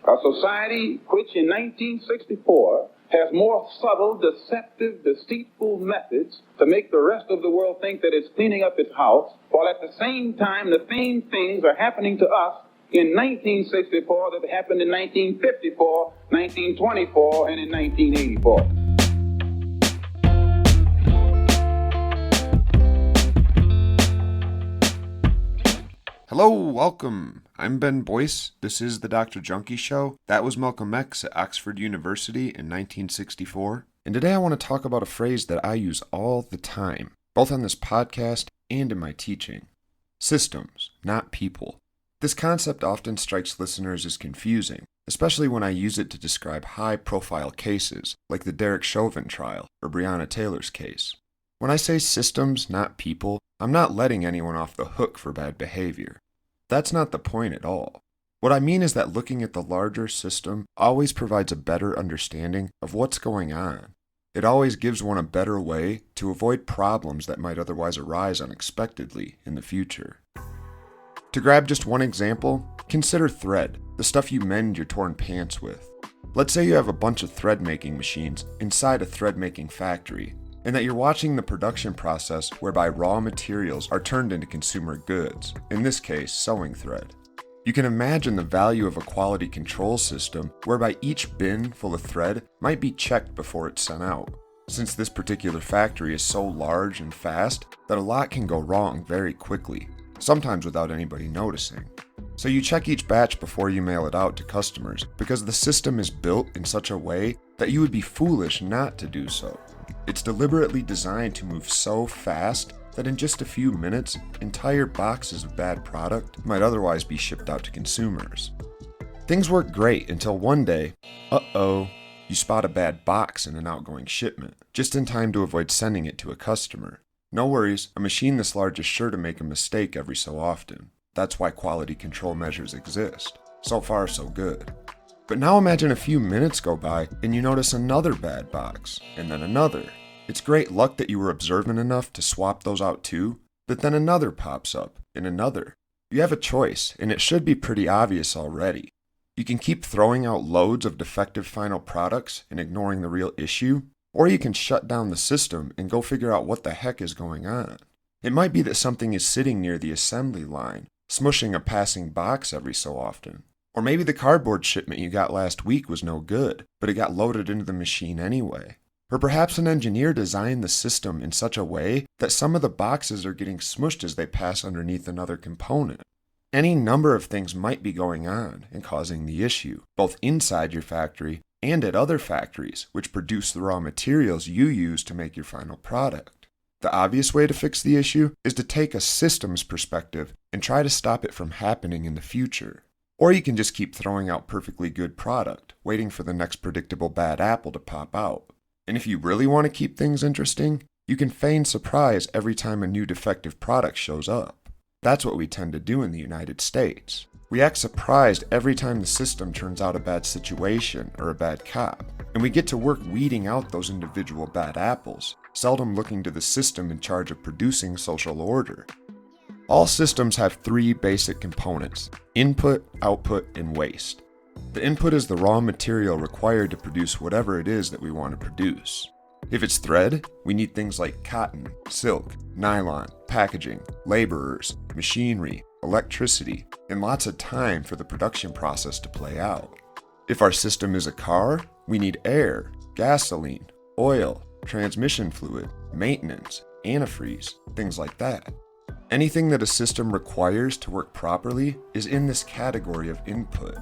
A society which in 1964 has more subtle, deceptive, deceitful methods to make the rest of the world think that it's cleaning up its house, while at the same time the same things are happening to us in 1964 that happened in 1954, 1924, and in 1984. Hello, welcome. I'm Ben Boyce. This is the Dr. Junkie Show. That was Malcolm X at Oxford University in 1964. And today I want to talk about a phrase that I use all the time, both on this podcast and in my teaching. Systems, not people. This concept often strikes listeners as confusing, especially when I use it to describe high-profile cases, like the Derek Chauvin trial or Breonna Taylor's case. When I say systems, not people, I'm not letting anyone off the hook for bad behavior. That's not the point at all. What I mean is that looking at the larger system always provides a better understanding of what's going on. It always gives one a better way to avoid problems that might otherwise arise unexpectedly in the future. To grab just one example, consider thread, the stuff you mend your torn pants with. Let's say you have a bunch of thread-making machines inside a thread-making factory, and that you're watching the production process whereby raw materials are turned into consumer goods, in this case, sewing thread. You can imagine the value of a quality control system whereby each bin full of thread might be checked before it's sent out, since this particular factory is so large and fast that a lot can go wrong very quickly, sometimes without anybody noticing. So you check each batch before you mail it out to customers because the system is built in such a way that you would be foolish not to do so. It's deliberately designed to move so fast that in just a few minutes, entire boxes of bad product might otherwise be shipped out to consumers. Things work great until one day, you spot a bad box in an outgoing shipment, just in time to avoid sending it to a customer. No worries, a machine this large is sure to make a mistake every so often. That's why quality control measures exist. So far, so good. But now imagine a few minutes go by and you notice another bad box, and then another. It's great luck that you were observant enough to swap those out too, but then another pops up, and another. You have a choice, and it should be pretty obvious already. You can keep throwing out loads of defective final products and ignoring the real issue, or you can shut down the system and go figure out what the heck is going on. It might be that something is sitting near the assembly line, smushing a passing box every so often. Or maybe the cardboard shipment you got last week was no good, but it got loaded into the machine anyway. Or perhaps an engineer designed the system in such a way that some of the boxes are getting smushed as they pass underneath another component. Any number of things might be going on and causing the issue, both inside your factory and at other factories, which produce the raw materials you use to make your final product. The obvious way to fix the issue is to take a systems perspective and try to stop it from happening in the future. Or you can just keep throwing out perfectly good product, waiting for the next predictable bad apple to pop out. And if you really want to keep things interesting, you can feign surprise every time a new defective product shows up. That's what we tend to do in the United States. We act surprised every time the system turns out a bad situation or a bad cop, and we get to work weeding out those individual bad apples, seldom looking to the system in charge of producing social order. All systems have three basic components: input, output, and waste. The input is the raw material required to produce whatever it is that we want to produce. If it's thread, we need things like cotton, silk, nylon, packaging, laborers, machinery, electricity, and lots of time for the production process to play out. If our system is a car, we need air, gasoline, oil, transmission fluid, maintenance, antifreeze, things like that. Anything that a system requires to work properly is in this category of input.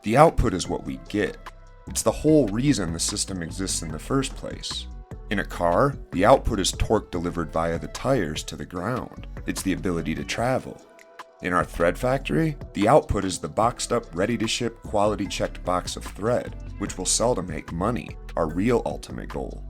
The output is what we get. It's the whole reason the system exists in the first place. In a car, the output is torque delivered via the tires to the ground. It's the ability to travel. In our thread factory, the output is the boxed up, ready-to-ship, quality-checked box of thread, which will sell to make money, our real ultimate goal.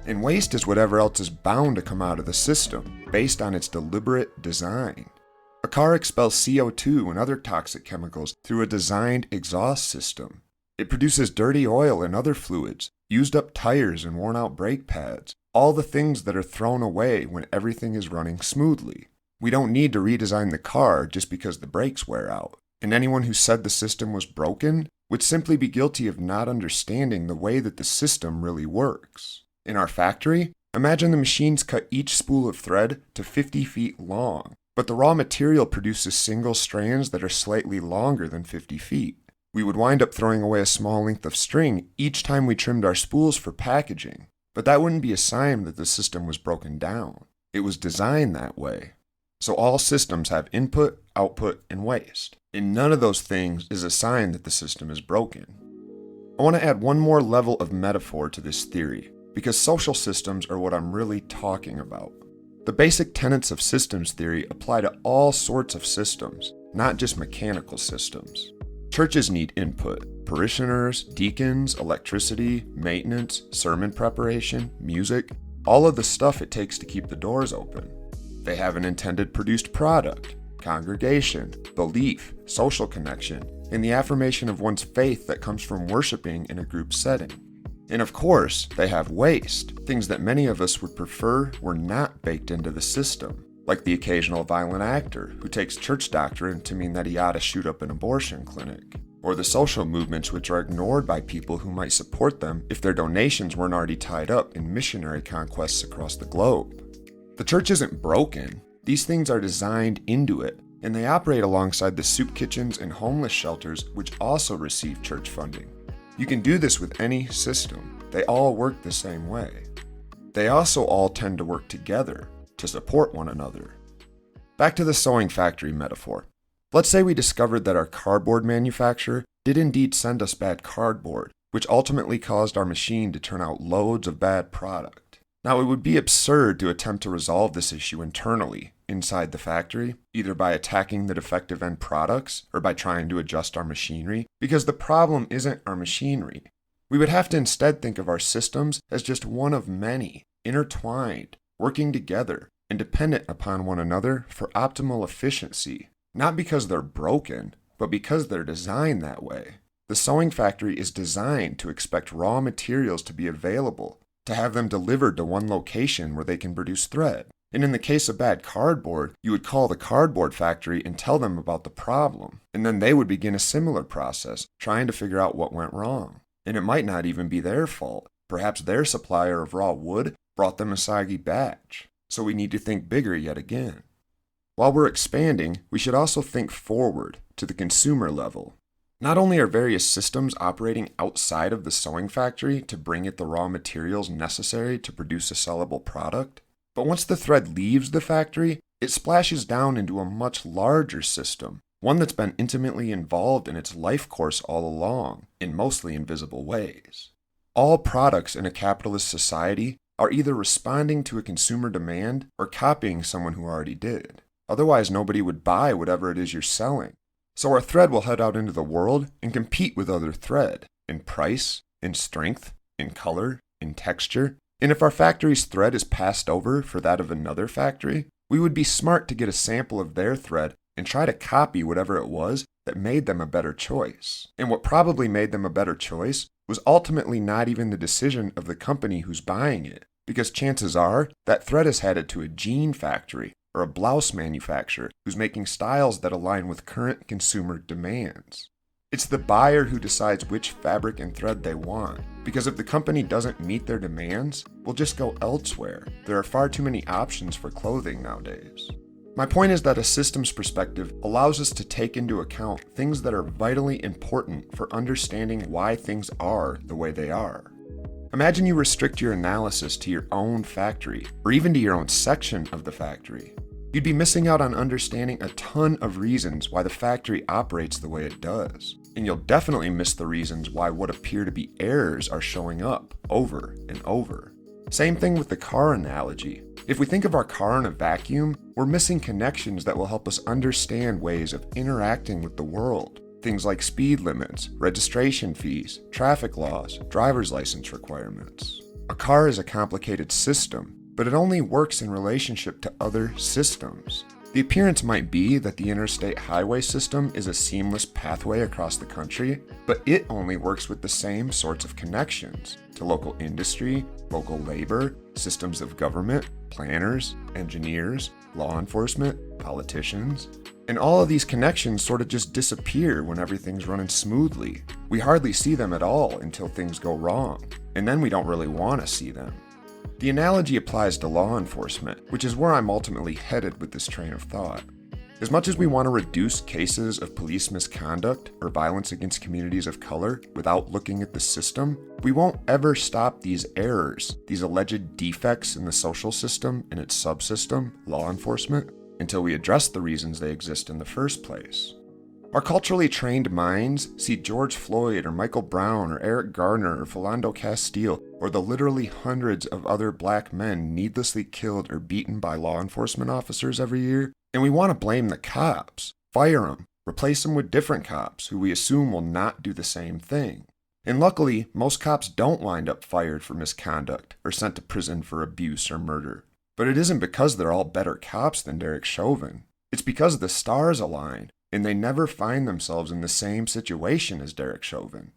And waste is whatever else is bound to come out of the system, based on its deliberate design. A car expels CO2 and other toxic chemicals through a designed exhaust system. It produces dirty oil and other fluids, used up tires and worn out brake pads, all the things that are thrown away when everything is running smoothly. We don't need to redesign the car just because the brakes wear out. and anyone who said the system was broken would simply be guilty of not understanding the way that the system really works. In our factory, imagine the machines cut each spool of thread to 50 feet long, but the raw material produces single strands that are slightly longer than 50 feet. We would wind up throwing away a small length of string each time we trimmed our spools for packaging, but that wouldn't be a sign that the system was broken down. It was designed that way. So all systems have input, output, and waste, and none of those things is a sign that the system is broken. I want to add one more level of metaphor to this theory, because social systems are what I'm really talking about. The basic tenets of systems theory apply to all sorts of systems, not just mechanical systems. Churches need input: parishioners, deacons, electricity, maintenance, sermon preparation, music, all of the stuff it takes to keep the doors open. They have an intended produced product: congregation, belief, social connection, and the affirmation of one's faith that comes from worshiping in a group setting. And of course, they have waste, things that many of us would prefer were not baked into the system, like the occasional violent actor who takes church doctrine to mean that he ought to shoot up an abortion clinic, or the social movements which are ignored by people who might support them if their donations weren't already tied up in missionary conquests across the globe. The church isn't broken. These things are designed into it, and they operate alongside the soup kitchens and homeless shelters which also receive church funding. You can do this with any system. They all work the same way. They also all tend to work together to support one another. Back to the sewing factory metaphor. Let's say we discovered that our cardboard manufacturer did indeed send us bad cardboard, which ultimately caused our machine to turn out loads of bad product. Now, it would be absurd to attempt to resolve this issue internally, inside the factory, either by attacking the defective end products or by trying to adjust our machinery, because the problem isn't our machinery. We would have to instead think of our systems as just one of many, intertwined, working together, and dependent upon one another for optimal efficiency, not because they're broken, but because they're designed that way. The sewing factory is designed to expect raw materials to be available, to have them delivered to one location where they can produce thread. And in the case of bad cardboard, you would call the cardboard factory and tell them about the problem, and then they would begin a similar process, trying to figure out what went wrong. And it might not even be their fault. Perhaps their supplier of raw wood brought them a soggy batch. So we need to think bigger yet again. While we're expanding, we should also think forward to the consumer level. Not only are various systems operating outside of the sewing factory to bring it the raw materials necessary to produce a sellable product, but once the thread leaves the factory, it splashes down into a much larger system, one that's been intimately involved in its life course all along, in mostly invisible ways. All products in a capitalist society are either responding to a consumer demand or copying someone who already did. Otherwise, nobody would buy whatever it is you're selling. So our thread will head out into the world and compete with other thread in price, in strength, in color, in texture. And if our factory's thread is passed over for that of another factory, we would be smart to get a sample of their thread and try to copy whatever it was that made them a better choice. And what probably made them a better choice was ultimately not even the decision of the company who's buying it, because chances are that thread is headed to a jean factory or a blouse manufacturer who's making styles that align with current consumer demands. It's the buyer who decides which fabric and thread they want, because if the company doesn't meet their demands, we'll just go elsewhere. There are far too many options for clothing nowadays. My point is that a systems perspective allows us to take into account things that are vitally important for understanding why things are the way they are. Imagine you restrict your analysis to your own factory, or even to your own section of the factory. You'd be missing out on understanding a ton of reasons why the factory operates the way it does. And you'll definitely miss the reasons why what appear to be errors are showing up over and over. Same thing with the car analogy. If we think of our car in a vacuum, we're missing connections that will help us understand ways of interacting with the world. Things like speed limits, registration fees, traffic laws, driver's license requirements. A car is a complicated system, but it only works in relationship to other systems. The appearance might be that the interstate highway system is a seamless pathway across the country, but it only works with the same sorts of connections to local industry, local labor, systems of government, planners, engineers, law enforcement, politicians. And all of these connections sort of just disappear when everything's running smoothly. We hardly see them at all until things go wrong, and then we don't really want to see them. The analogy applies to law enforcement, which is where I'm ultimately headed with this train of thought. As much as we want to reduce cases of police misconduct or violence against communities of color without looking at the system, we won't ever stop these errors, these alleged defects in the social system and its subsystem, law enforcement, until we address the reasons they exist in the first place. Our culturally trained minds see George Floyd or Michael Brown or Eric Garner or Philando Castile or the literally hundreds of other black men needlessly killed or beaten by law enforcement officers every year, and we want to blame the cops, fire them, replace them with different cops who we assume will not do the same thing. And luckily, most cops don't wind up fired for misconduct or sent to prison for abuse or murder. But it isn't because they're all better cops than Derek Chauvin. It's because the stars align, and they never find themselves in the same situation as Derek Chauvin.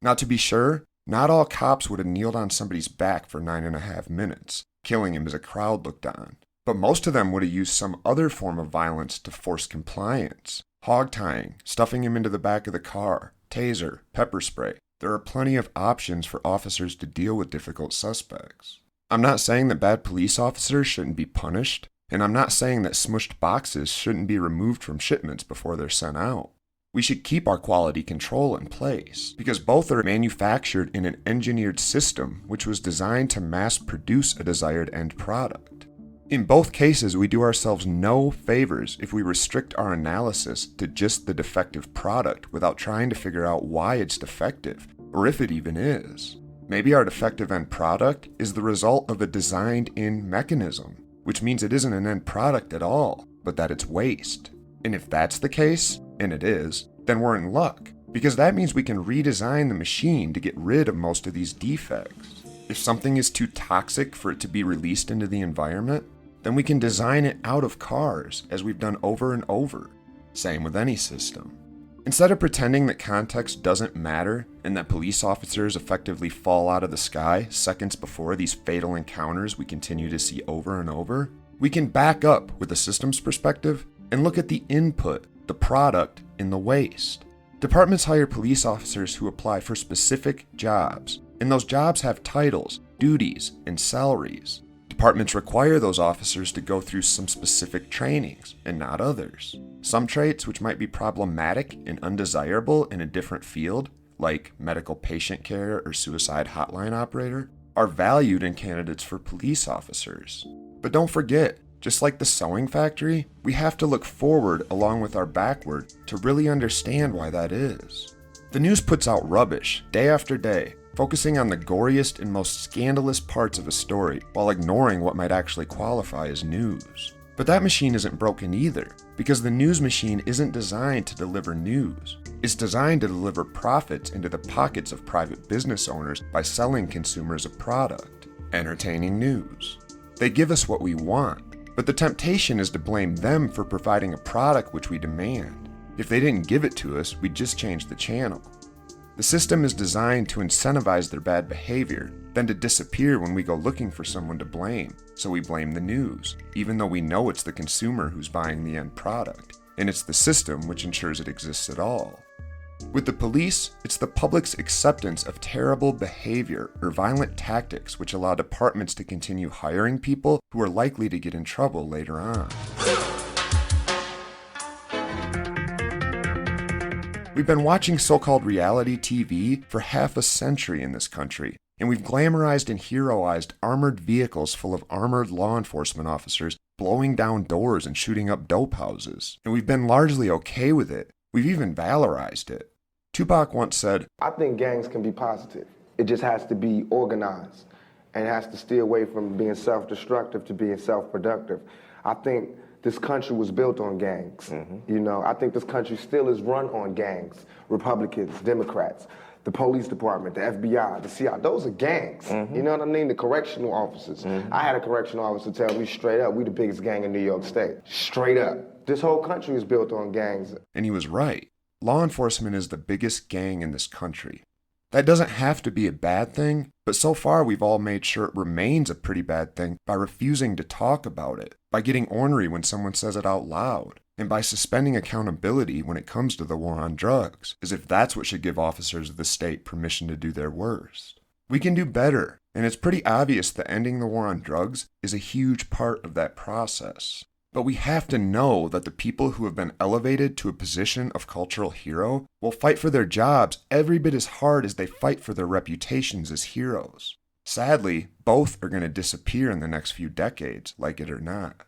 Now, to be sure, not all cops would have kneeled on somebody's back for 9.5 minutes, killing him as a crowd looked on. But most of them would have used some other form of violence to force compliance. Hog-tying, stuffing him into the back of the car, taser, pepper spray. There are plenty of options for officers to deal with difficult suspects. I'm not saying that bad police officers shouldn't be punished, and I'm not saying that smushed boxes shouldn't be removed from shipments before they're sent out. We should keep our quality control in place, because both are manufactured in an engineered system which was designed to mass produce a desired end product. In both cases, we do ourselves no favors if we restrict our analysis to just the defective product without trying to figure out why it's defective, or if it even is. Maybe our defective end product is the result of a designed-in mechanism, which means it isn't an end product at all, but that it's waste. And if that's the case, and it is, then we're in luck, because that means we can redesign the machine to get rid of most of these defects. If something is too toxic for it to be released into the environment, then we can design it out of cars, as we've done over and over. Same with any system. Instead of pretending that context doesn't matter and that police officers effectively fall out of the sky seconds before these fatal encounters we continue to see over and over, we can back up with a systems perspective and look at the input, the product, and the waste. Departments hire police officers who apply for specific jobs, and those jobs have titles, duties, and salaries. Departments require those officers to go through some specific trainings, and not others. Some traits which might be problematic and undesirable in a different field, like medical patient care or suicide hotline operator, are valued in candidates for police officers. But don't forget, just like the sewing factory, we have to look forward along with our backward to really understand why that is. The news puts out rubbish day after day, focusing on the goriest and most scandalous parts of a story while ignoring what might actually qualify as news. But that machine isn't broken either, because the news machine isn't designed to deliver news. It's designed to deliver profits into the pockets of private business owners by selling consumers a product, entertaining news. They give us what we want, but the temptation is to blame them for providing a product which we demand. If they didn't give it to us, we'd just change the channel. The system is designed to incentivize their bad behavior, then to disappear when we go looking for someone to blame, so we blame the news, even though we know it's the consumer who's buying the end product, and it's the system which ensures it exists at all. With the police, it's the public's acceptance of terrible behavior or violent tactics which allow departments to continue hiring people who are likely to get in trouble later on. We've been watching so-called reality TV for half a century in this country, and we've glamorized and heroized armored vehicles full of armored law enforcement officers blowing down doors and shooting up dope houses. And we've been largely okay with it. We've even valorized it. Tupac once said, I think gangs can be positive. It just has to be organized, and it has to steer away from being self-destructive to being self-productive. I think this country was built on gangs. You know, I think this country still is run on gangs. Republicans, Democrats, the police department, the FBI, the CIA, those are gangs. You know what I mean? The correctional officers. I had a correctional officer tell me straight up, we the biggest gang in New York State. Straight up. This whole country is built on gangs. And he was right. Law enforcement is the biggest gang in this country. That doesn't have to be a bad thing, but so far we've all made sure it remains a pretty bad thing by refusing to talk about it, by getting ornery when someone says it out loud, and by suspending accountability when it comes to the war on drugs, as if that's what should give officers of the state permission to do their worst. We can do better, and it's pretty obvious that ending the war on drugs is a huge part of that process. But we have to know that the people who have been elevated to a position of cultural hero will fight for their jobs every bit as hard as they fight for their reputations as heroes. Sadly, both are going to disappear in the next few decades, like it or not.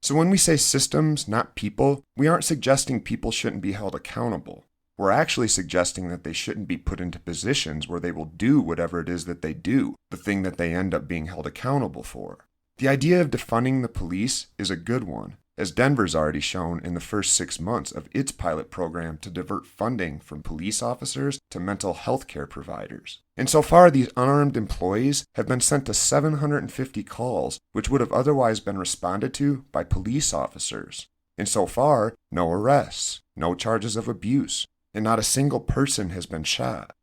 So when we say systems, not people, we aren't suggesting people shouldn't be held accountable. We're actually suggesting that they shouldn't be put into positions where they will do whatever it is that they do, the thing that they end up being held accountable for. The idea of defunding the police is a good one, as Denver's already shown in the first 6 months of its pilot program to divert funding from police officers to mental health care providers. And so far, these unarmed employees have been sent to 750 calls, which would have otherwise been responded to by police officers. And so far, no arrests, no charges of abuse, and not a single person has been shot.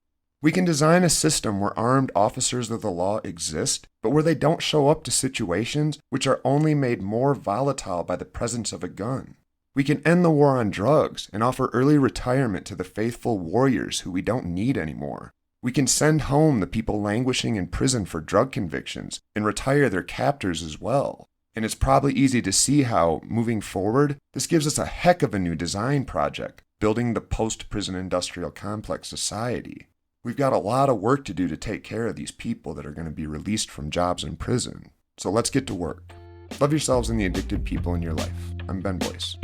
We can design a system where armed officers of the law exist, but where they don't show up to situations which are only made more volatile by the presence of a gun. We can end the war on drugs and offer early retirement to the faithful warriors who we don't need anymore. We can send home the people languishing in prison for drug convictions and retire their captors as well. And it's probably easy to see how, moving forward, this gives us a heck of a new design project, building the post-prison industrial complex society. We've got a lot of work to do to take care of these people that are going to be released from jobs in prison. So let's get to work. Love yourselves and the addicted people in your life. I'm Ben Boyce.